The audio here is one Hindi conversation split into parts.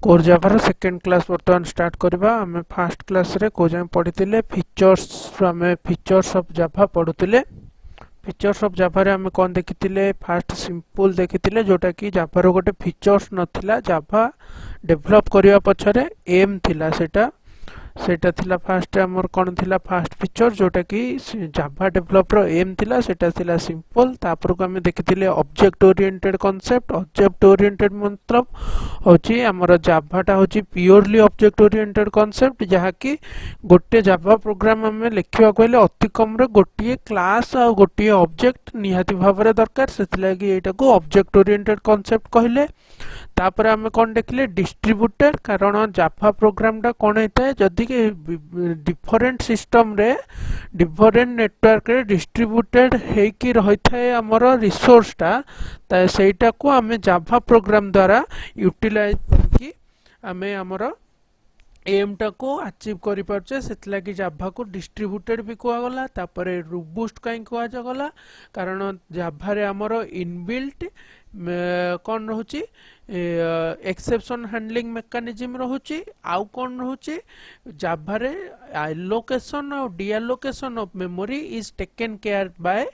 कोर जाभार सेकेंड क्लास बर्तमान स्टार्ट करबा। आमे फर्स्ट क्लास रे को जाय पढितिले फीचर्स आमे फीचर्स ऑफ जाभा पढुतिले। फीचर्स ऑफ जाभा रे आमे कोन देखितिले फास्ट सिंपल देखितिले जोटा कि जाभा रो गोटे फीचर्स नथिला। जाभा डेवलप करिया पछरे एम थिला सेटा थिला फास्ट हमर कोन थिला फास्ट फीचर जोटा कि जाभा डेवलपर एम थिला सेटा थिला सिंपल। तापर को हमें देखिथिले object oriented concept. Object oriented मतलब होची हमर जाभाटा होची प्योरली ऑब्जेक्ट ओरिएंटेड कांसेप्ट जहा कि गोटे जाभा प्रोग्राम हमें लिखिबा कहले अति कम रे गोटिए क्लास आ गोटिए ऑब्जेक्ट निहाती भाबरे दरकार सेथिला कि एटा को ऑब्जेक्ट ओरिएंटेड कांसेप्ट कहले। तापर हमें कौन देखिले डिस्ट्रीब्यूटेड कारण जाभा प्रोग्राम टा कौन होता है जदि कि डिफरेंट सिस्टम रे डिफरेंट नेटवर्क रे डिस्ट्रीब्यूटेड हे कि रहिथा है हमर रिसोर्स ता सेटा को हमें जाभा प्रोग्राम द्वारा यूटिलाइज करके हमें हमर एम टा को अचीव करि परछे। सेतला कि जाभा को डिस्ट्रीब्यूटेड भी कुआ गला। तापर रोबस्ट काई कुआ गला कारण जाभा रे हमर इनबिल्ट कौन रहुची एक्सेप्शन हैंडलिंग मेकानिज्म रहुची। आउ कौन रहुची जाभा रे एलोकेशन और deallocation of memory is taken care by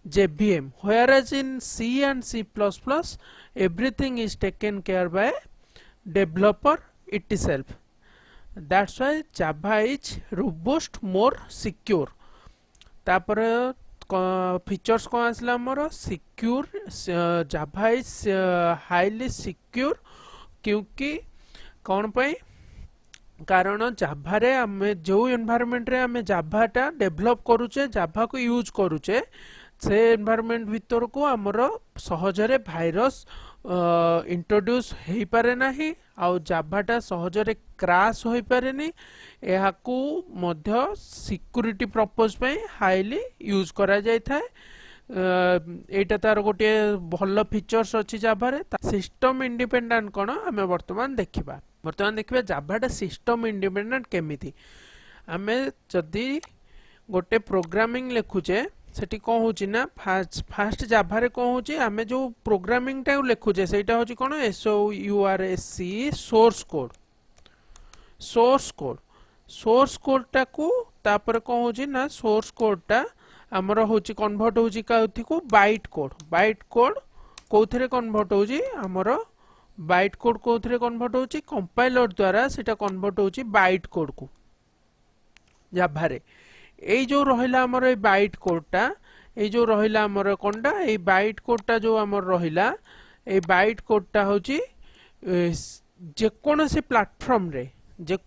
JVM, whereas in C and C++ everything is taken care by developer itself. That's why Java is robust, more secure. तापर फीचर्स कौन आसला हमरो सिक्योर। जाभा इज हाईली सिक्योर क्योंकि कौन पाई कारण जाभा रे हमें जो एनवायरनमेंट रे हमें जाभाटा डेवलप करूचे जाभा को यूज करूचे से एनवायरनमेंट भीतर को हमरो सहजरे भाइरस इंट्रोड्यूस हेई पारे नाही आउ जाभाटा सहजरे क्रैश होई पारे नी। एहाकू मध्य सिक्योरिटी पर्पस पे हाईली यूज करा जाय थाए। एटा तार गोटे भल फीचर्स अछि जाभा रे। सिस्टम इंडिपेंडेंट कोन हमें वर्तमान देखिबा जाभाटा सिस्टम इंडिपेंडेंट केमिति। हमें जदी गोटे प्रोग्रामिंग लिखुचे सेठी कोन होची ना फास्ट जाभा रे कोन होची हमें जो प्रोग्रामिंग टा लिखुचे सेटा होची कोन SOURC सोर्स कोड टा को तापर कोन होची ना सोर्स कोड टा हमरो होची कन्वर्ट होची काउथि को बाइट कोड कोथरे कन्वर्ट होची हमरो बाइट कोड कोथरे कन्वर्ट होची कंपाइलर द्वारा सेटा कन्वर्ट होची बाइट कोड को जाभा रे। एई जो रहिला हमर ए बाइट कोडटा ए जो रहिला हमर कोनटा ए बाइट कोडटा जो हमर रहिला ए बाइट कोडटा होची जे कोनोसी प्लेटफॉर्म रे जे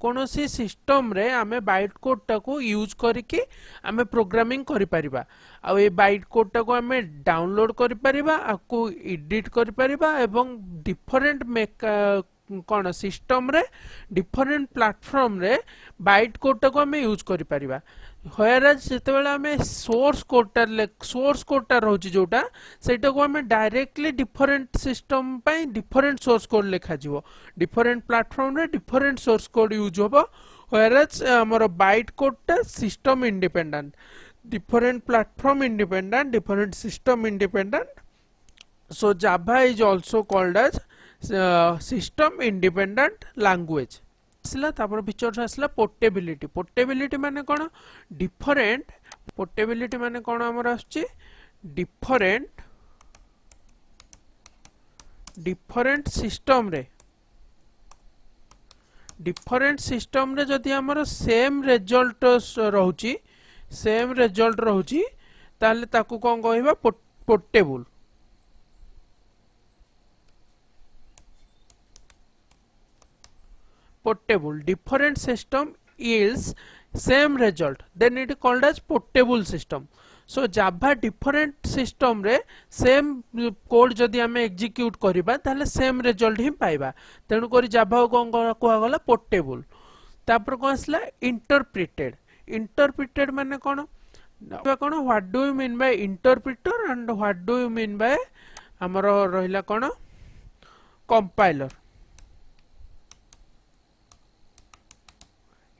कोनोसी सिस्टम रे हमें बाइट कोडटा को यूज करके हमें प्रोग्रामिंग करि परिबा। आ ए बाइट कोडटा को हमें डाउनलोड करि परिबा आको एडिट करि परिबा एवं डिफरेंट कौन सिस्टम रे डिफरेंट प्लेटफॉर्म रे बाइट कोडटा को हमें यूज करि परिबा। व्हेयरएज जेतेबेले हमें सोर्स कोडटा रहउची जोटा सेटा को हमें डायरेक्टली डिफरेंट सिस्टम पई डिफरेंट सोर्स कोड लिखा जिवो डिफरेंट प्लेटफॉर्म रे डिफरेंट सोर्स कोड यूज होबो। व्हेयरएज हमर बाइट कोडटा system independent different platform independent different system independent. So Java is also called as system independent language. आसला तापर फीचर्स आसला पोर्टेबिलिटी माने कोन डिफरेंट पोर्टेबिलिटी माने कोन हमर आछी डिफरेंट सिस्टम रे जदि हमर सेम रिजल्ट रहउची ताले ताकू कोन कहबा portable. Different system yields same result, then it is called as portable system. So Java different system रे same code जदि हमें execute करिबा ताले same result ही पाइबा तेनु करी Java को कुआ गला portable। तापर को आसला interpreted माने कोन what do you mean by interpreter and what do you mean by हमरो रहिला कोन compiler।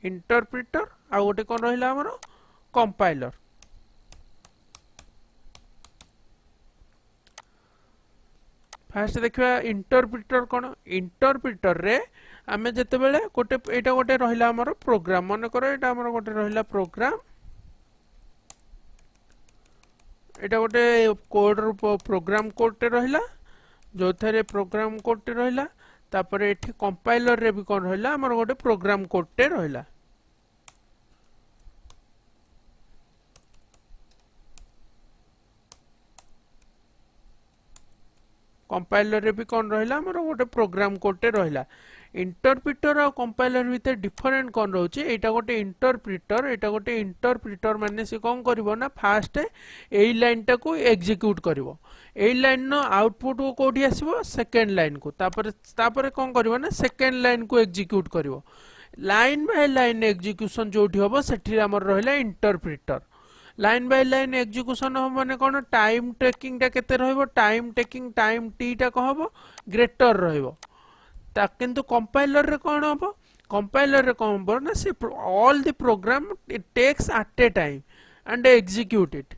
इंटरप्रिटर आ गोटे कोन रहिला हमरो कंपाइलर। फास्ट देखिए इंटरप्रिटर कौन इंटरप्रिटर रे आमे जते बेले गोटे एटा गोटे रहिला हमर प्रोग्राम मन करो एटा हमर गोटे रहिला प्रोग्राम एटा गोटे कोड प्रोग्राम कोड टे रहिला जो थरे प्रोग्राम कोड टे रहिला तापर एठी कंपाइलर रे भी कोन रहिला हमर गोटे प्रोग्राम कोड टे रहिला कंपाइलर रे भी कौन रहिला हमर गोटे प्रोग्राम कोड टे रहिला इंटरप्रिटर और कंपाइलर भीतर डिफरेंट कौन रोचे एटा गोटे इंटरप्रिटर माने से कौन करिवो ना फास्ट एई लाइन टा को एग्जीक्यूट करिवो एई लाइन नो आउटपुट को कोठी आसीबो सेकंड लाइन को तापर कौन करिवो ना सेकंड लाइन को एग्जीक्यूट करिवो लाइन बाय लाइन एग्जीक्यूशन जोठी होबो सेठी हमर रहिला interpreter line by line execution हो माने कोन टाइम टेकिंग टा केते रहइबो टाइम टेकिंग टाइम टी टा कहबो ग्रेटर रहइबो ता किंतु कंपाइलर रे कोन हो कंपाइलर रे कोन हो ना से all the program it takes at a time and execute it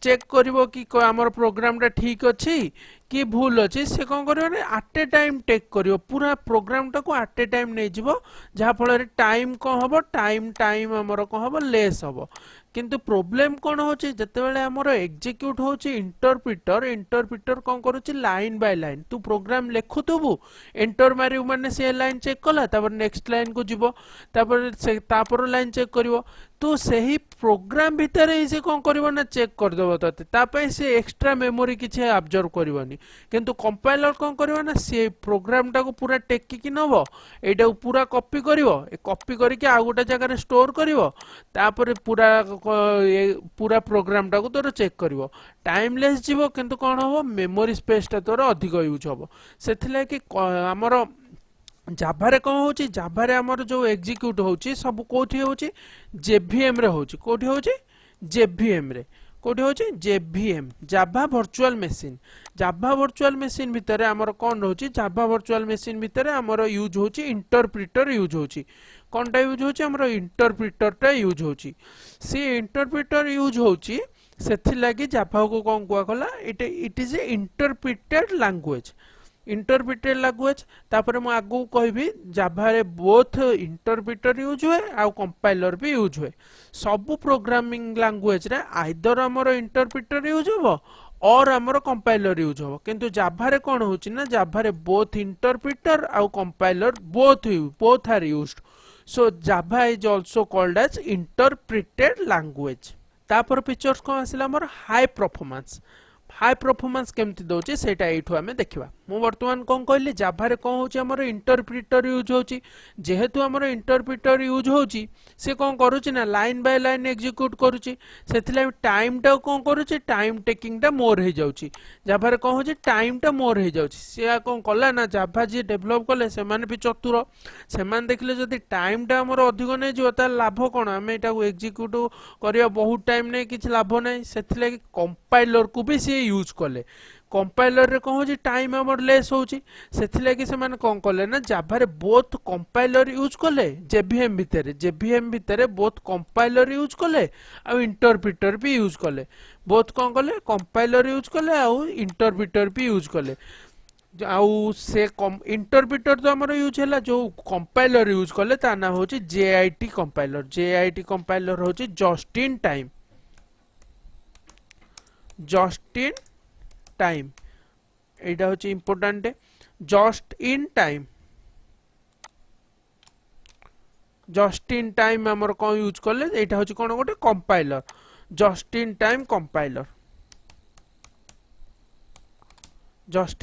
check करिवो कि हमर प्रोग्राम टा ठीक अछि कि भूल अछि से कोन करिवो ना एट ए टाइम टेक करिवो पूरा प्रोग्राम टा को एट ए टाइम नै जिवो जहा फल रे टाइम को हबो टाइम हमर को हबो लेस हबो किंतु प्रॉब्लम कोन होची जते बेले हमर एग्जीक्यूट होची इंटरप्रिटर कोन करूची लाइन बाय लाइन तू प्रोग्राम लेखुतबु एंटर मारिउ माने से लाइन चेक कला तापर नेक्स्ट लाइन को जिवो तापर लाइन चेक करिवो तू सही प्रोग्राम भीतर से कोन करिवो ना चेक कर देबो तते तापय से एक्स्ट्रा मेमोरी किछ ऑब्जर्व करिवोनी किंतु कंपाइलर कोन करिवो ना से प्रोग्राम टा को पूरा टेकी कि नबो एटा पूरा कॉपी करिवो ए कॉपी करके आ गोटे जगह रे स्टोर करिवो तापर पूरा प्रोग्राम टा को तोर चेक करिवो टाइमलेस जीवो किंतु कोन होबो मेमोरी स्पेस टा तोर अधिक यूज होबो सेथिले कि हमर जाभा रे कोन होची जाभा रे हमर जो एग्जीक्यूट होची सब कोठी होची जेवीएम रे होची कोठी होची जेवीएम रे कोठी होची जेवीएम जाभा वर्चुअल मशीन भितरे हमर कोन होची जाभा वर्चुअल मशीन भितरे हमर यूज होची इंटरप्रिटर यूज होची कोनटा यूज होची हमर इंटरप्रिटर टा यूज होची से इंटरप्रिटर यूज होची सेथि लागि जाभा को कोन कुआ कला it is a interpreted language तापर मु आगु कहबी जाभा रे बोथ इंटरप्रिटर यूज हुए आ कंपाइलर भी यूज हुए सब प्रोग्रामिंग लैंग्वेज रे आइदर हमर इंटरप्रिटर यूज होबो और हमर कंपाइलर यूज होबो किंतु जाभा रे कोन होची ना जाभा रे बोथ इंटरप्रिटर आ compiler both are used so Java is also called as interpreted language तापर फीचर्स कोन आसिला हमर हाई परफॉर्मेंस केमति दोचे सेटा एठु हमें देखिबा मु वर्तमान कोन कहली जाभा रे कोन होची हमर इंटरप्रिटर यूज होची जेहेतु हमर इंटरप्रिटर यूज होची से कोन करूची ना लाइन बाय लाइन एग्जीक्यूट करूची सेथिले टाइम टा कोन करूची टाइम टेकिंग टा मोर हे जाउची जाभा रे कोन होची टाइम टा मोर हे जाउची से कोन कला ना जाभा जे डेवलप करले से माने भी चतुर से मान देखले जदी टाइम टा हमर अधिक नै जो ता लाभ कोन हमें एटा को एग्जीक्यूट करिया बहुत टाइम नै किछ लाभ नै सेथिले कंपाइलर को भी से यूज कले कंपाइलर रे कोन होची टाइम हमर लेस होची सेथिले कि से माने कोन कले ना जाभा रे बोथ कंपाइलर यूज कले जेवीएम भितरे बोथ कंपाइलर यूज कले आ इंटरप्रिटर भी यूज कले बोथ कोन कले कंपाइलर यूज कले आ इंटरप्रिटर भी यूज कले आउ से इंटरप्रिटर तो हमर यूज हैला जो कंपाइलर यूज कले ता ना होची जेआईटी कंपाइलर होची जस्ट इन टाइम एटा होची इंपोर्टेंट जस्ट इन टाइम हमर कोन यूज करले एटा होची कोन गोटे compiler just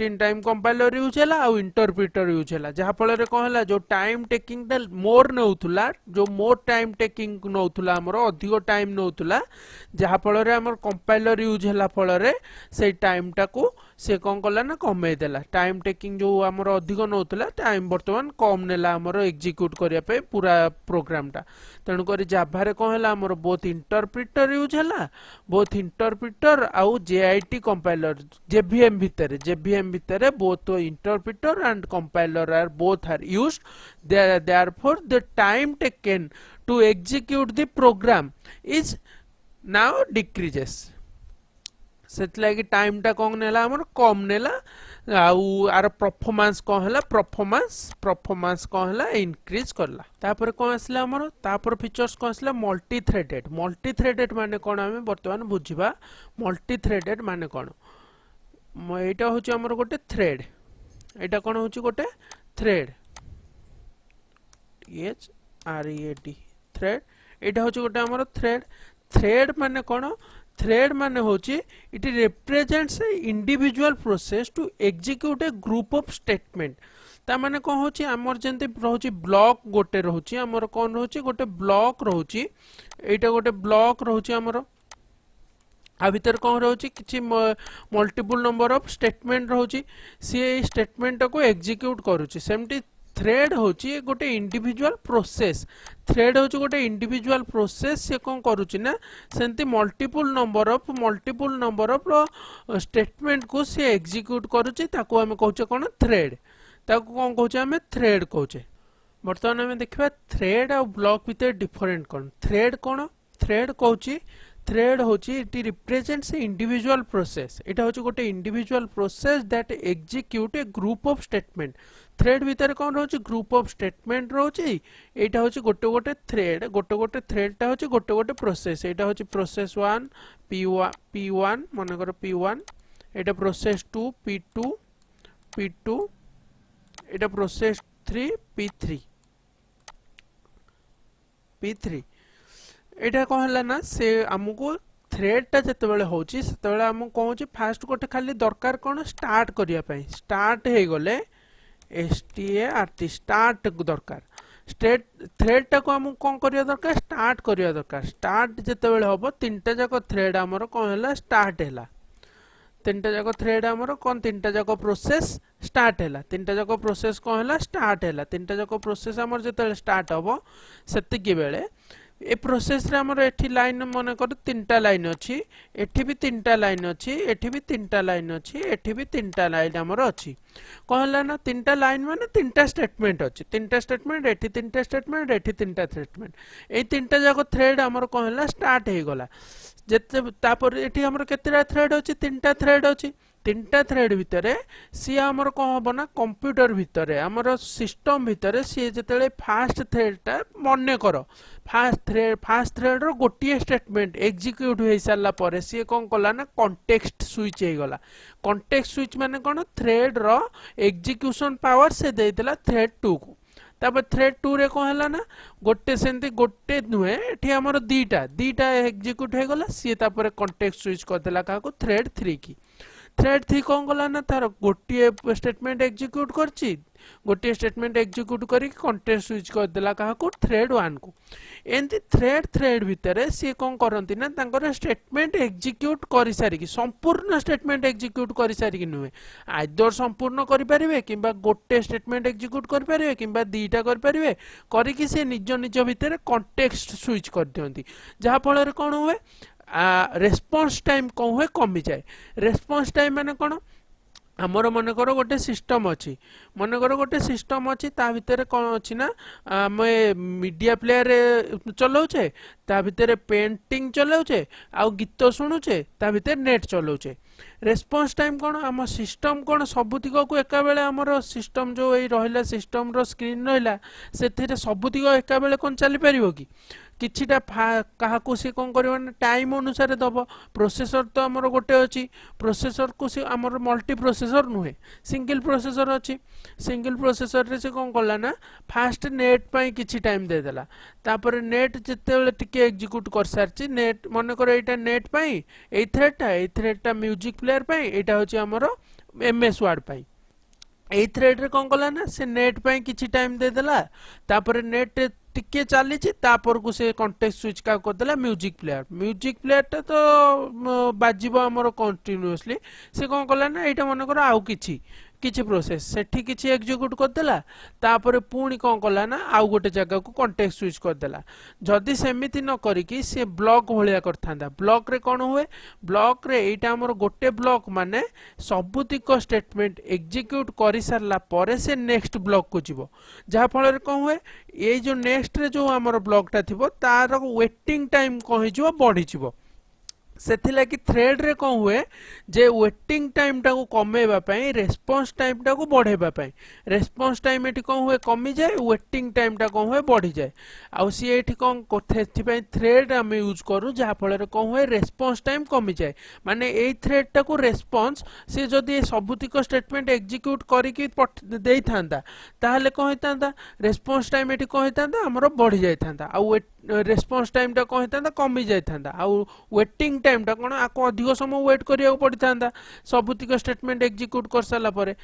in time compiler use हैला आ इंटरप्रिटर यूज हैला जहा फल रे कोन हैला जो टाइम टेकिंग दा मोर नउथुला जो मोर टाइम टेकिंग नउथुला हमर अधिक टाइम नउथुला जहा फल रे हमर कंपाइलर यूज हैला फल रे से टाइम टा को से कोन कला ना कमे देला टाइम टेकिंग जो हमर अधिक नउथुला टाइम वर्तमान कम नेला हमर एग्जीक्यूट करिया पे पूरा प्रोग्राम टा तणु करी जाभा रे कोन हैला हमर बोथ इंटरप्रिटर यूज हैला बोथ इंटरप्रिटर आ जेआईटी कंपाइलर जेवीएम भितरे both interpreter and compiler are both are used therefore the time taken to execute the program is now decreases सेतला कि टाइम टा कोन नेला हमर कम नेला आउ आर परफॉर्मेंस कौन है परफॉर्मेंस कौन है इंक्रीज करला तापर कौन आसला हमर तापर फीचर्स कौन आसला मल्टी थ्रेडेड माने कौन आमे वर्तमान बुझिबा मल्टी थ्रेडेड माने कौन एटा होची हमर गोटे थ्रेड एटा कौन होची गोटे thread H R E D thread एटा होची गोटे हमर थ्रेड माने कौन थ्रेड माने होची it represents a individual process to execute a group of statement ता माने कौन होची हमर जेंते रहउची ब्लॉक गोटे रहउची हमर कौन रहउची गोटे ब्लॉक रहउची एटा गोटे ब्लॉक रहउची हमर आ भीतर कौन रहउची किछि मल्टीपल नंबर ऑफ स्टेटमेंट रहउची सी स्टेटमेंट को एग्जीक्यूट करूची सेमटी थ्रेड होची गोटे इंडिविजुअल प्रोसेस थ्रेड होची गोटे इंडिविजुअल प्रोसेस से कौन करूची ना सेंती मल्टीपल नंबर ऑफ स्टेटमेंट को से एग्जीक्यूट करूची ताको हमें कहूचे कौन थ्रेड ताको कौन कहूचे हमें थ्रेड कहूचे वर्तमान हमें देखिबा थ्रेड और ब्लॉक भीतर डिफरेंट कौन थ्रेड कहूची थ्रेड होची it represents a individual process एटा होची गोटे individual process that execute a group of statement thread भीतर कौन रोची ग्रुप ऑफ स्टेटमेंट रोची एटा होची गोटे थ्रेड टा होची गोटे प्रोसेस एटा होची प्रोसेस 1 p1 माने करो p1 एटा प्रोसेस 2 p2 एटा प्रोसेस 3 p3 एटा कौन है ना से आमको थ्रेड टा जते बेले होची सेते बेले आमको कौन होची फास्ट गोटे खाली दरकार कौन स्टार्ट करिया पई स्टार्ट हे गले start स्टार्ट दरकार थ्रेड टा को हम कौन करिया दरकार स्टार्ट जते बेले होबो तीनटा जाक थ्रेड हमर कौन हैला स्टार्ट हैला तीनटा जाक थ्रेड हमर कौन तीनटा जाक प्रोसेस स्टार्ट हैला तीनटा जाक प्रोसेस कौन हैला स्टार्ट हैला तीनटा जाक प्रोसेस हमर जते स्टार्ट होबो सेति बेले ए प्रोसेस रे हमर एठी लाइन मन कर तीनटा लाइन अछि एठी भी तीनटा लाइन अछि एठी भी तीनटा लाइन अछि एठी भी तीनटा लाइन हमर अछि कहला ना तीनटा लाइन माने तीनटा स्टेटमेंट अछि तीनटा स्टेटमेंट एठी तीनटा स्टेटमेंट एठी तीनटा स्टेटमेंट ए तीनटा जाको थ्रेड हमर कहला स्टार्ट हे गला जते तापर एठी हमर केतेटा थ्रेड अछि तीनटा थ्रेड भितरे सी हमर कौन हम ना कंप्यूटर भितरे हमर सिस्टम भितरे सी जते फास्ट थ्रेडटा मने कर फास्ट थ्रेड रो गोटिए स्टेटमेंट एग्जीक्यूट हो सारा पर सी कौन कला ना कॉन्टेक्स्ट स्विच हो गला कॉन्टेक्स्ट स्विच माने कौन थ्रेड रो एग्जीक्यूशन पावर से देला थ्रेड 2 को तापर थ्रेड 2 रे कौन हैला ना गोटे सेंती गोटे नुहे एठी हमर दीटा एग्जीक्यूट हो गला सी तापर कॉन्टेक्स्ट स्विच कर देला का को थ्रेड 3 की थ्रेड 3 कौन गला ना तार गोटे स्टेटमेंट एग्जीक्यूट करची गोटे स्टेटमेंट एग्जीक्यूट करी कॉन्टेक्स्ट स्विच कर देला का को थ्रेड 1 को एंती थ्रेड भितरे सी कौन करंती ना तांकर स्टेटमेंट एग्जीक्यूट करि सारी की संपूर्ण स्टेटमेंट एग्जीक्यूट करि सारी की नुहे आइदर संपूर्ण करि परिवे किबा गोटे स्टेटमेंट एग्जीक्यूट करि परिवे किबा दीटा करि परिवे करी की से निज भितरे कॉन्टेक्स्ट स्विच कर दियंती जहा फल रे कोन हुए रेस्पॉन्स टाइम कौन हुए कमी जाए रेस्पॉन्स टाइम माने कौन आमर मन कर गोटे सिस्टम अच्छी मन कर गोटे सिस्टम अच्छी ता भितर कौन अच्छी ना आम मीडिया प्लेयर चलाऊे ता भितर पेंटिंग चलाऊे आउ गीत शुणुचे ता भितर नेट चलाऊे रेस्पॉन्स टाइम कौन आम सिस्टम कौन सबुतिक को एका बेले आमर सिस्टम जो रहा सिस्टम रो स्क्रीन रहा से सबुतिक एका बेले कौन चली पारिबो कि किछिटा काहाकू सी कौन करियो ना टाइम अनुसार दब प्रोसेसर तो हमर गोटे अछि प्रोसेसर को सी हमर मल्टी प्रोसेसर नुहे सिंगल प्रोसेसर अछि सिंगल प्रोसेसर रे से कौन करला ना फास्ट नेट पई किछि टाइम दे देला तापर नेट जते टिके एग्जीक्यूट कर सारछि नेट मन कर एटा नेट पई ए थ्रेडटा म्यूजिक प्लेयर पई एटा होछि हमर एमएस वर्ड पई ए थ्रेड रे कौन करला ना से नेट पई किछि टाइम दे देला तापर नेट टिके चली तापर को से कॉन्टेक्स्ट स्विच का कर देला म्यूजिक प्लेयर टा तो बाजिबो हमर कंटीन्यूअसली से कौन करला ना एटा मन कर आउ किछि प्रोसेस सेठी किछि एग्जीक्यूट कर देला तापर पुणी कौन करला ना आउ गोटे जगह को कॉन्टेक्स्ट स्विच कर देला जदि सेमिति न करिकि से ब्लॉक भलिया करथांदा ब्लॉक रे कौन हुए ब्लॉक रे एटा हमर गोटे ब्लॉक माने सबुतिक स्टेटमेंट एग्जीक्यूट करि सारला परे से नेक्स्ट ब्लॉक को जीवो जहा फल रे कौन हुए ए जो नेक्स्ट रे जो हमर ब्लॉक टा थिबो तार वेटिंग टाइम कहि जो बढ़ी जीवो सेथिलागि थ्रेड रे कौन हुए जे वेटिंग टाइम टाको कमेबा पई रेस्पॉन्स टाइम टाको बढ़ेबा पई रेस्पॉन्स टाइम एठी कौन हुए कमी जाए वेटिंग टाइम टा कौन हुए बढ़ी जाए आउ सी एठी कौन कोथेथि पई थ्रेड हम यूज करू जहा फल रे कौन हुए रेस्पॉन्स टाइम कमी जाए माने एई थ्रेड टाको रेस्पॉन्स से जदी सबुतिक स्टेटमेंट एग्जीक्यूट करिकि देई थांदा ताहले कौन होइतांदा रेस्पॉन्स टाइम एठी कौन होइतांदा हमरो बढ़ी जाय थांदा आउ रेस्पॉन्स टाइम टा कौन होइतांदा कमी जाय थांदा आउ वेटिंग टाइम टा कोन आको अधिक समय वेट करिया पड़ी थांदा सबुतिक स्टेटमेंट एग्जीक्यूट कर साला परे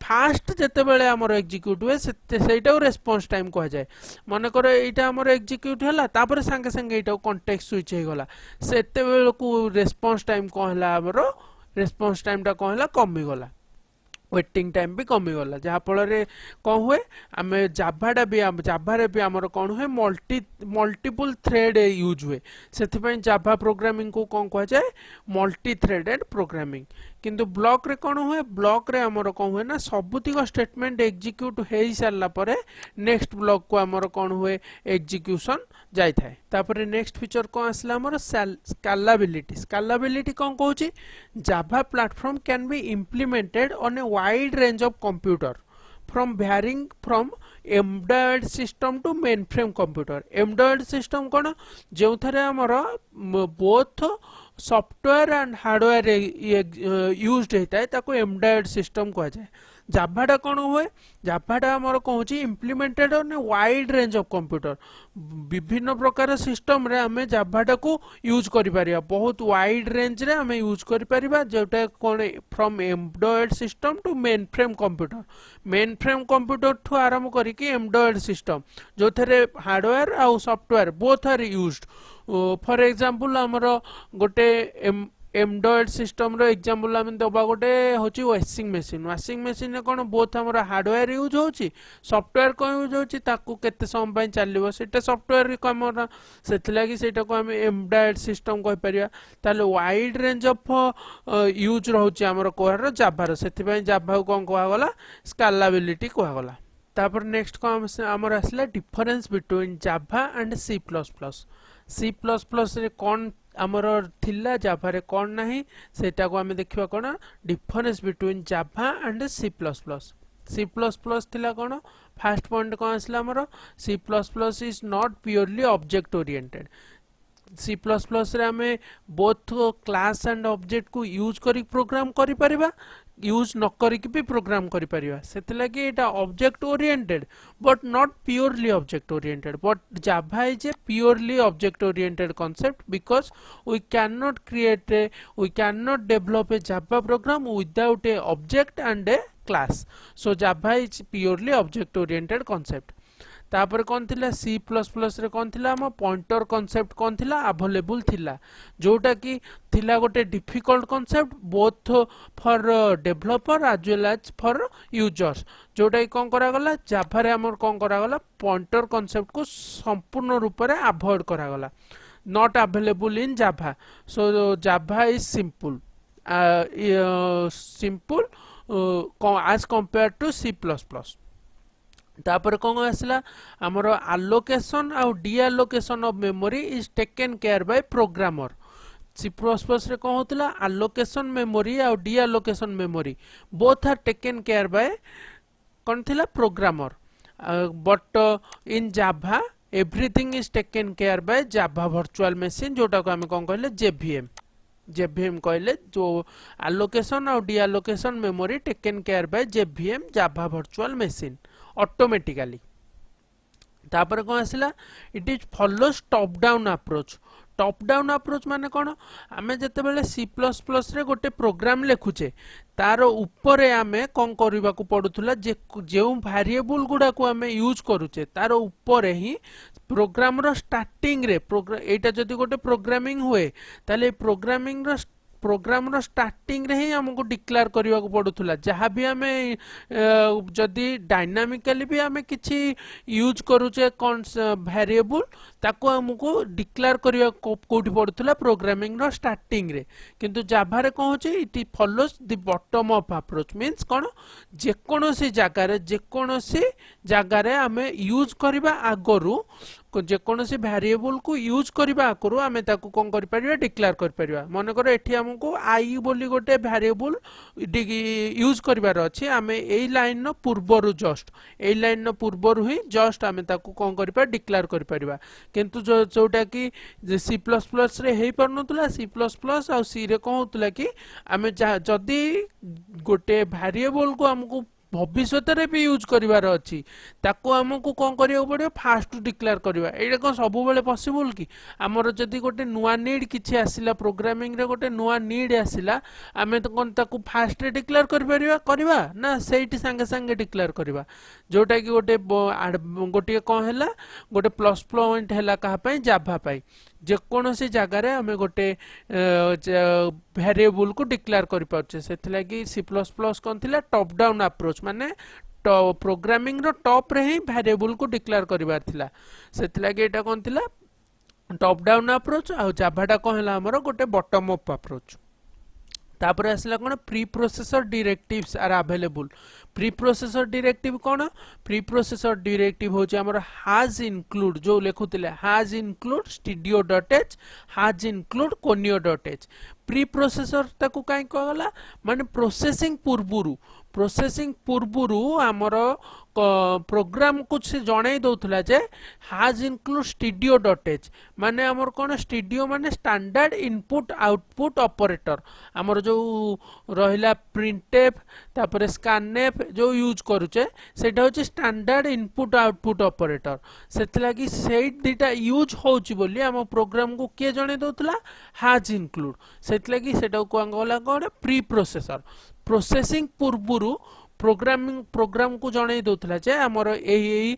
फास्ट जेते बेले हमर एग्जीक्यूट हुए सेटा रेस्पॉन्स टाइम कह जाए मन कर एटा हमर एग्जीक्यूट हला तापर संगे संगे एटा कॉन्टेक्स्ट स्विच हे गला सेते बेल को रेस्पॉन्स टाइम कह हला हमर रेस्पॉन्स टाइम टा कह हला कमी गला वेटिंग टाइम भी कमी गला जहा फल रे कौन हुए आम जाभाटा भी जाभारे भी आमर कौन हुए मल्टीपल थ्रेड यूज हुए से जाभा प्रोग्रामिंग को कौन कह जाए मल्टी थ्रेडेड प्रोग्रामिंग किंतु ब्लॉक रे कौन हुए ब्लॉक रे आमर कौन हुए ना सबुतिक स्टेटमेंट एग्जीक्यूट हो सारा परे नेक्स्ट ब्लॉक को आमर कौन हुए एग्जीक्यूशन जाय थाए तापर नेक्स्ट फीचर कौन आसला आमर स्केलेबिलिटी कौन कहूची Java platform can be implemented on a wide range of computer from varying from embedded system to mainframe computer embedded system कोन जो थरे हमर both software and hardware used होता है ताको एम्बेडेड सिस्टम कह जाए जाभाटा कौन हुए जाभाटा हमर कहूची implemented on a wide range of computer विभिन्न प्रकार सिस्टम रे हमें जाभाटा को यूज करि परिया बहुत वाइड रेंज रे हमें यूज करि परिबा जोटा कोन from embedded system to mainframe computer ठू आरंभ करिकि एम्बेडेड सिस्टम जो थरे हार्डवेयर आ software both are used for example हमर गोटे एम्बेडेड सिस्टम रो एग्जांपल हम दबा गोटे होची वाशिंग मशीन ने कोन बोथ हमर हार्डवेयर यूज होची सॉफ्टवेयर को यूज होची ताकू केते समय पय चलिबो सेटा सॉफ्टवेयर रे कमरा सेथलागी सेटा को हम एम्बेडेड सिस्टम कहि परिया ताले वाइड रेंज ऑफ यूज रहउची हमर कोहर जाभा रो सेति पय जाभा को कोन कहवा गला स्केलेबिलिटी कहवा गला तापर नेक्स्ट को हमर आसला difference between Java and C plus plus रे कोन आमर थिला जाभा रे कोन नाही सेटा को हमें देखिबा कोन difference between Java and C plus थिला कोन फर्स्ट पॉइंट कोन आसला हमर C plus plus is not purely object oriented C plus plus रे हमें बोथ क्लास एंड ऑब्जेक्ट को यूज करी प्रोग्राम करि परिबा यूज न करिक भी प्रोग्राम करि परिबा सेतलागी एटा object oriented but not purely object oriented but Java is a purely object oriented concept because we cannot develop a Java program without a object and a class so Java is purely object oriented concept तापर कौन थिला सी प्लस प्लस रे कौन थिला हम पॉइंटर कांसेप्ट कौन थिला अवेलेबल थिला जोटा कि थिला गोटे difficult concept both for developer as well as for users जोटा कि कौन करा गला जाभा रे हमर कौन करा गला पॉइंटर कांसेप्ट को संपूर्ण रूप रे अवॉइड करा गला not available in Java so Java is simple as compare to C plus plus तापर कौन आसला हमर allocation आउ deallocation of memory is taken care by programmer C plus plus रे कौन होतला allocation मेमोरी आउ deallocation memory both are taken care by कौन थिला programmer but in Java everything is taken care by Java virtual machine जोटा को हम कौन कहले जेवीएम कहले जो allocation आउ deallocation memory taken care by JVM Java virtual machine automatically तापर कौन आसला it is follows top down approach माने कौन आम जिते बेले सी प्लस प्लस रे गोटे प्रोग्राम लिखुचे तार ऊपर आमे कौन करबा को पड़ुथला जे वेरिएबल गुडा को आमे यूज करूचे तार ऊपर ही प्रोग्राम रो स्टार्टिंग रे एटा जदी गोटे प्रोग्रामिंग हुए ताले प्रोग्राम रो स्टार्टिंग रे ही हमको डिक्लेयर करबा को पड़ुथला जहां भी हमें जदी डायनामिकली भी हमें किछि यूज करूचे कोन वेरिएबल ताको हमको डिक्लेयर करबा कोठी पड़ुथला प्रोग्रामिंग रो स्टार्टिंग रे किंतु जाभा रे कहूची it follows the bottom up approach means कोन जे कोनोसी जागा रे हमें यूज करबा आगरु जेकोसी वेरिएबल को यूज करबा आकरू आमे ताकू कोन करि परिबा डिक्लेयर कर परिबा मन कर एठी हमको आई बोली गोटे वेरिएबल यूज करबार अछि आमे एई लाइन नो पूर्वरु जस्ट एई लाइन नो पूर्वरु ही जस्ट आमे ताकू कोन करिबा डिक्लेयर कर परिबा किंतु जोटा कि सी प्लस प्लस रे हेई परनतुला सी प्लस प्लस आ सी रे कोन होतला कि आमे जदी गोटे वेरिएबल को हमको भविष्य रे भी यूज करिवार अछि ताको हमको कोन करियो पड़ियो फास्ट डिक्लेयर करबा एटा कोन सब बेले पॉसिबल कि हमर जदी गोटे नुवा नीड किछि आसिला प्रोग्रामिंग रे गोटे नुवा नीड आसिला आमे तो कोन ताको फास्ट रे डिक्लेयर करबा ना सेठी संगे संगे डिक्लेयर करबा जोटा कि गोटे कोन हैला गोटे प्लस पॉइंट हैला कहा पई जाभा पई जेकोसी जगार आम गोटे वेरिएबल को डिक्लेयर कर पारे से सी प्लस प्लस कौन थी टॉप डाउन अप्रोच माने प्रोग्रामिंग रो टॉप रे ही वेरिएबल को डिक्लेयर करिवार थिला से एटा कौन थिला टॉप डाउन अप्रोच आ जाभाटा कौन है हमर गोटे बॉटम अप अप्रोच तापर आसला कौन preprocessor directives are available preprocessor directive कौन प्री प्रोसेसर डायरेक्टिव होची हमर हैज इंक्लूड जो लेखुतिले hash include studio.h hash include conio.h preprocessor ताकू काई कहला माने प्रोसेसिंग पूर्वरु हमर प्रोग्राम कुछ से जणाई दउथला जे हैज इंक्लूड studio.h माने हमर कोन स्टूडियो माने स्टैंडर्ड इनपुट आउटपुट ऑपरेटर हमर जो रहिला प्रिंटफ तापर स्कैनफ जो यूज करूचे सेटा होची स्टैंडर्ड इनपुट आउटपुट ऑपरेटर सेतलागी सेट दिटा यूज होची बोली हम प्रोग्राम को के जणाई दउथला हैज इंक्लूड सेतलागी सेटा को अंगला कोन प्री प्रोसेसर प्रोसेसिंग पूर्वरु प्रोग्राम को जणाई दउथला जे हमर एई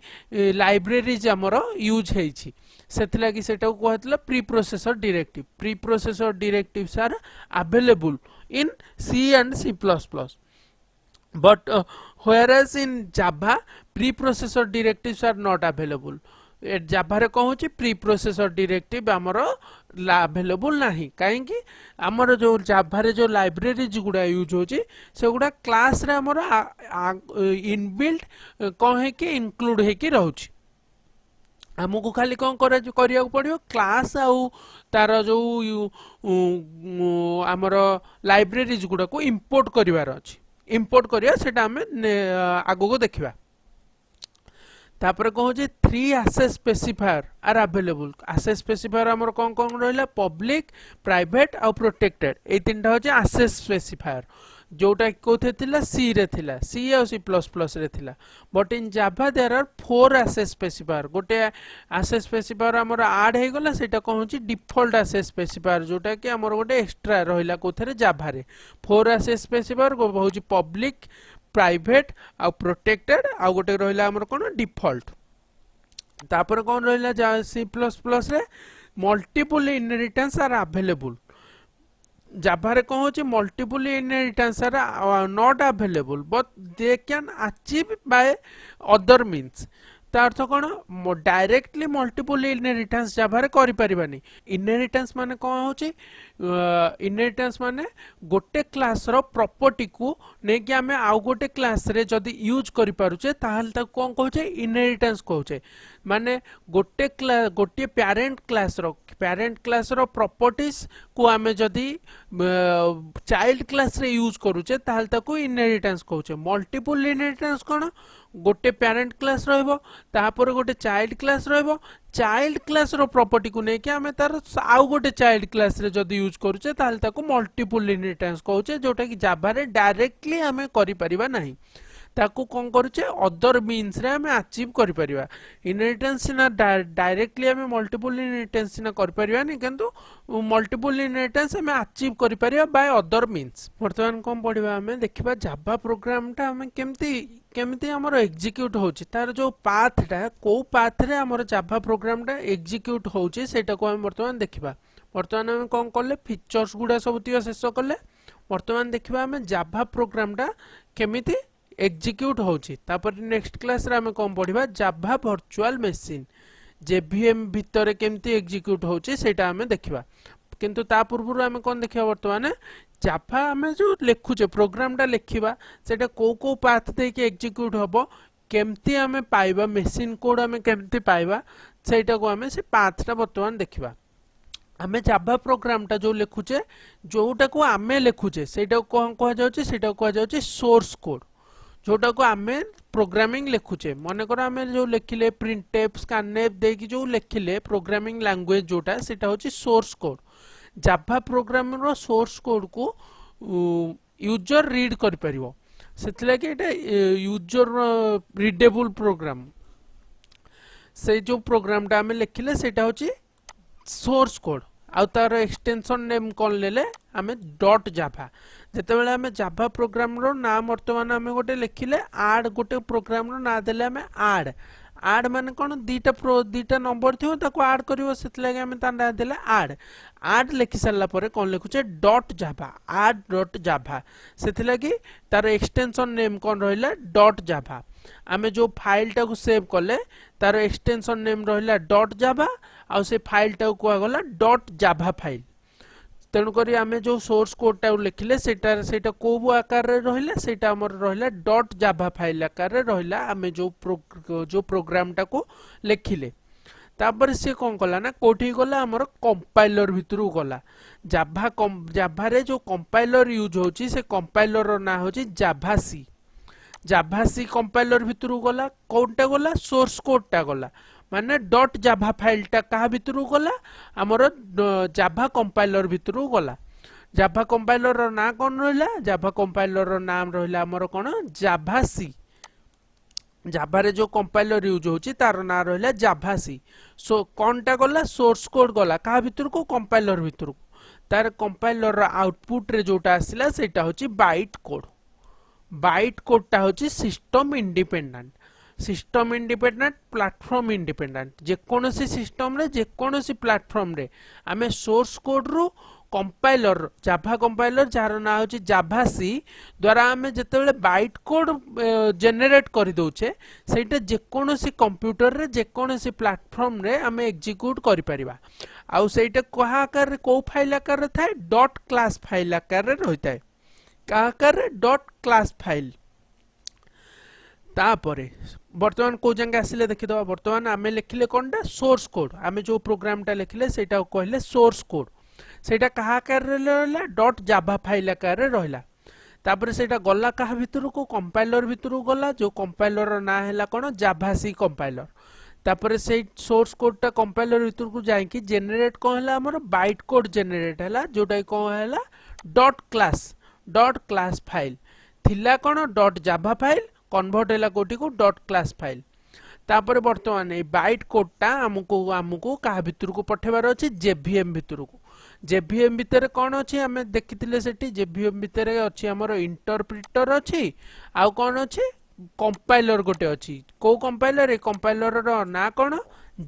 लाइब्रेरीज हमर यूज हेछि सेतलागी सेटा को कहतला preprocessor directives are available in C and C++. But whereas in Java, preprocessor directives are not available. Java रे कहूची प्री प्रोसेसर डायरेक्टिव हमरो अवेलेबल नाही काहे कि हमरो जो Java रे जो लाइब्रेरीज गुडा यूज होची से गुडा क्लास रे हमरो इनबिल्ट कहे कि इंक्लूड हे कि रहउची हमको खाली कौन करिया पड़ियो क्लास आउ तार जो हमर लाइब्रेरीज गुडा को इंपोर्ट करिवार अछि इंपोर्ट करिया सेटा हमें आगो को देखिबा तापर कहू जे 3 access specifier are available access specifier हमर कोन कोन रहला पब्लिक प्राइवेट आ प्रोटेक्टेड ए तीनटा हो जे एक्सेस स्पेसिफायर जोटा कोथे थिला सी रे थिला सी और सी प्लस प्लस रे थिला but in Java there are 4 access specifier गोटे एक्सेस स्पेसिफायर हमर ऐड हे गला सेटा कहू छी डिफॉल्ट एक्सेस स्पेसिफायर जोटा कि हमर गोटे एक्स्ट्रा रहिला कोथे रे जावा रे 4 एक्सेस स्पेसिफायर को बहु छी पब्लिक प्राइवेट आ प्रोटेक्टेड आ गोटे रहिला हमर कोन डिफॉल्ट तापर कोन रहिला सी प्लस प्लस रे multiple inheritance are available Java रे कहू छी multiple inheritance are not available but they can achieve by other means तार तो कोन डायरेक्टली मल्टीपल इनहेरिटेंस Java रे करि परिबानी इनहेरिटेंस माने कोन होची इनहेरिटेंस माने गोटे क्लास रो प्रॉपर्टी को ने कि हमें आउ गोटे क्लास रे जदी यूज करि पारुचे ताहल त कोन कहूचे इनहेरिटेंस कहूचे माने गोटे पेरेंट क्लास रो प्रॉपर्टीज को हमें जदी चाइल्ड क्लास रे यूज करूचे ताहल ताको इनहेरिटेंस कहूचे मल्टीपल इनहेरिटेंस कोन गोटे पेरेंट क्लास रहबो तापर गोटे चाइल्ड क्लास रहबो चाइल्ड क्लास रो प्रॉपर्टी को नै कि हमें तार आउ गोटे चाइल्ड क्लास रे जदी यूज करूचे ताहल ताको मल्टीपल इनहेरिटेंस कहूचे जोटा कि जावा रे डायरेक्टली हमें करि परिबा नाही ताको कोन करूचे अदर मीन्स रे हमें अचीव करि परिबा इनहेरिटेंस ना डायरेक्टली हमें मल्टीपल इनहेरिटेंस ना करि परिबा नै किंतु मल्टीपल इनहेरिटेंस हमें अचीव करि परिबा बाय अदर मीन्स वर्तमान कोन पढिबा हमें देखिबा जावा प्रोग्राम टा हमें केमती हमर एग्जीक्यूट होची तार जो पाथ टा को पाथ रे हमर जावा प्रोग्राम टा एग्जीक्यूट होची सेटा को हम वर्तमान देखिबा वर्तमान हम कोन करले फीचर्स गुडा सब तियो शेष करले वर्तमान देखिबा हमें जावा प्रोग्राम टा केमिति एग्जीक्यूट होची तापर नेक्स्ट क्लास रे हमें कोन पढिबा जावा वर्चुअल मशीन जेवीएम भितरे केमिति एग्जीक्यूट होची सेटा हमें देखिबा किंतु ता पूर्व हमें कोन देखिबा वर्तमान जावा हमें जो लेखुचे प्रोग्राम टा लेखिबा सेटा को पाथ दे के एग्जीक्यूट होबो केमती आमे पाइबा मेसिन कोड आमे केमती पाइबा सेटा को आमे से पाथटा वर्तमान देखिबा आमे जाभा प्रोग्राम टा जो लिखुचे जोटा को आमे लिखुचे सेटा को कह जाउची सेटा को कह जाउची सोर्स कोड जोटा को आमे प्रोग्रामिंग लिखुचे मन कर आमे जो लिखिले प्रिंटफ स्कैनफ देकी जो लिखिले प्रोग्रामिंग लैंग्वेज जोटा सेटा होची सोर्स कोड जाभा प्रोग्राम रो सोर्स कोड को यूजर रीड कर परिवो सेतले कि एटा यूजर रीडेबल प्रोग्राम से जो प्रोग्राम टा आमे लिखिले सेटा होची सोर्स कोड आउ तार एक्सटेंशन नेम कौन लेले आमे डॉट जाभा जते बेले आमे जाभा प्रोग्राम रो नाम वर्तमान आमे गोटे लिखिले आड गोटे प्रोग्राम रो ना देले आमे आड माने कोन दीटा नंबर थियो ताको आड करिवो सेत लागे आमे ता ना देले आड लिखि सारला परे कोन लिखुचे डॉट जाभा आड डॉट जाभा सेत लागे तार एक्सटेंशन नेम कोन रहिला डॉट जाभा आमे जो फाइल टा को सेव कले तार एक्सटेंशन नेम रहिला डॉट जाभा आ से फाइल टा को गला डॉट जाभा फाइल तेणु करी आमे जो सोर्स कोड टा लिखिले सेटा को आकार रे रहिला सेटा हमर रहिला डॉट जाभा फाइल आकार रे रहिला आमे जो प्रोग्राम टा को लिखिले तापर से कोन कला ना कोठी गला हमर कंपाइलर भितरु गला जाभा रे जो कंपाइलर यूज होची से कंपाइलर रो ना होची जाभा सी कंपाइलर भितरु गला कोनटा गला सोर्स कोड टा गला माने डॉट जाभा फाइल टा कहा भितरु गला हमर जाभा कंपाइलर भितरु गला जाभा कंपाइलर रो ना कोन रहला जाभा कंपाइलर रो नाम रहला हमर कोन जाभा सी जाभा रे जो कंपाइलर यूज होची तार ना रहला जाभा सी सो कोनटा गला सोर्स कोड गला कहा भितरु को कंपाइलर भितरु तार कंपाइलर रो आउटपुट रे जोटा आसिला सेटा होची बाइट कोड टा होची सिस्टम इंडिपेंडेंट प्लेटफॉर्म इंडिपेंडेंट जेकोनोसी सिस्टम रे जेकोनोसी प्लेटफॉर्म रे आमे सोर्स कोड रो कंपाइलर जाभा कंपाइलर जार ना होची जाभा सी द्वारा आमे जेतेबेले बाइट कोड जनरेट करि दोचे सेटा जेकोनोसी कंप्यूटर रे जेकोनोसी प्लेटफॉर्म रे आमे एग्जीक्यूट करि परिबा आउ सेटा कोहा आकार रे को फाइल आकार रे थाए डॉट क्लास फाइल आकार रे रहिताए का आकार रे डॉट क्लास फाइल तापरे वर्तमान को जंगे आसिले देखि दवा वर्तमान आमे लिखिले कोनटा सोर्स कोड आमे जो प्रोग्राम टा लिखिले सेटा कहले सोर्स कोड सेटा कहा आकार रे रहला डॉट जाभा फाइल आकार रे रहला तापरे सेटा गल्ला कहा भितरु को कंपाइलर भितरु गला जो कंपाइलर रो ना हैला कोन जाभा सी कंपाइलर तापरे से सोर्स कोड टा कंपाइलर भितरु को जाई कि जनरेट को हैला हमर बाइट कोड जनरेट हैला जोटा को हैला डॉट क्लास फाइल थिला कोन डॉट जाभा फाइल कन्वर्ट हैला कोटी को डॉट क्लास फाइल तापर वर्तमान ए बाइट कोड टा हमको कहा भितर को पठेबार अछि जेवीएम भितर को जेवीएम भितर कोन अछि हमें देखिथिले सेठी जेवीएम भितर अछि हमर इंटरप्रेटर अछि आ कोन अछि कंपाइलर गोटे अछि को कंपाइलर ए कंपाइलर रो ना कोन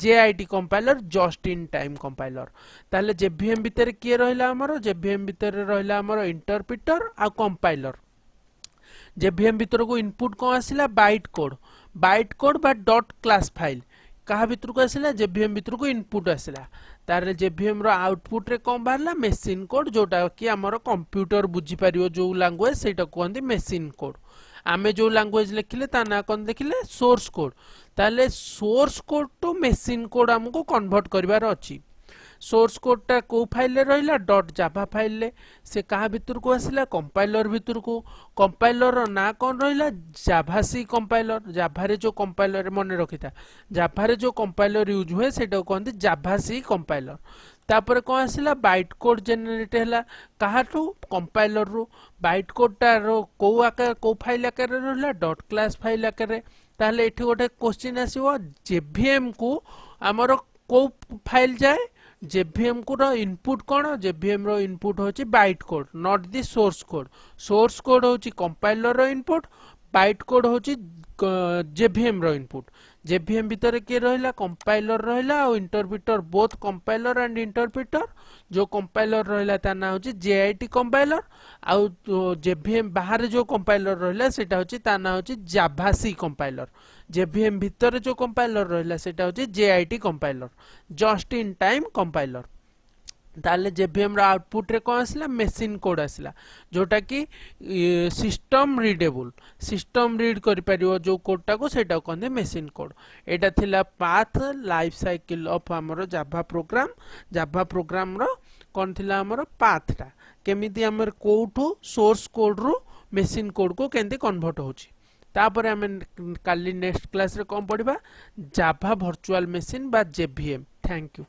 JIT compiler just in time compiler ताले जेवीएम भितर के रहला हमर जेवीएम भितर रहला हमर इंटरप्रेटर आ कंपाइलर जेवीएम भितर को इनपुट को आसिला बाइट कोड बा डॉट क्लास फाइल कहा भितर को आसिला जेवीएम भितर को इनपुट आसिला तारे जेवीएम रो आउटपुट रे कोन बाहरला मशीन कोड जोटा कि हमर कंप्यूटर बुझी परियो जो लैंग्वेज सेटा कहंदी मशीन कोड आमे जो लैंग्वेज लिखिले ता ना कोन देखिले सोर्स कोड ताले source code to machine code हमको कन्वर्ट करिवार अछि सोर्स कोड टा को फाइल रे रहिला डॉट जाभा फाइल ले से कहा भितर को आसिला कंपाइलर भितर को कंपाइलर रो ना कोन रहिला जाभा सी कंपाइलर जाभा रे जो कंपाइलर मन रखिता जाभा रे जो कंपाइलर यूज हुए सेटा कहंदी जाभा सी कंपाइलर तापर को आसिला बाइट कोड जनरेट हैला काहाटू कंपाइलर रो बाइट कोड टा रो को आकार को फाइल आकार रे रहिला डॉट क्लास फाइल आकार रे ताले एठी गोटे क्वेश्चन आसीबो जेवीएम को हमरो को फाइल जाए जेवीएम को रो इनपुट कोन जेवीएम रो इनपुट होची byte code not the source code होची कंपाइलर रो इनपुट बाइट कोड होची जेवीएम रो इनपुट जेवीएम भीतर के रहिला कंपाइलर रहिला और interpreter both compiler and interpreter जो कंपाइलर रहिला ता ना होची जेआईटी कंपाइलर आउ जेवीएम बाहर जो कंपाइलर रहिला सेटा होची ता ना होची जाभा सी कंपाइलर जेवीएम भीतर जो कंपाइलर रहिला सेटा होची JIT compiler just in time compiler ताले जेवीएम रो आउटपुट रे कौन आसला मेसिन कोड आसला जोटा कि सिस्टम रीडेबल सिस्टम रीड करि परियो जो कोडटा को सेटा कहते मेसिन कोड एटा थिला पाथ लाइफ साइकिल ऑफ हमरो जावा प्रोग्राम रो कौन थिला हमरो पाथटा केमिति हमर कोठू सोर्स कोड रो मेसिन कोड को केंति कन्वर्ट होची तापर हमें काली नेक्स्ट क्लास रे कौन पढ़िबा जावा वर्चुअल मशीन बा जेवीएम थैंक यू।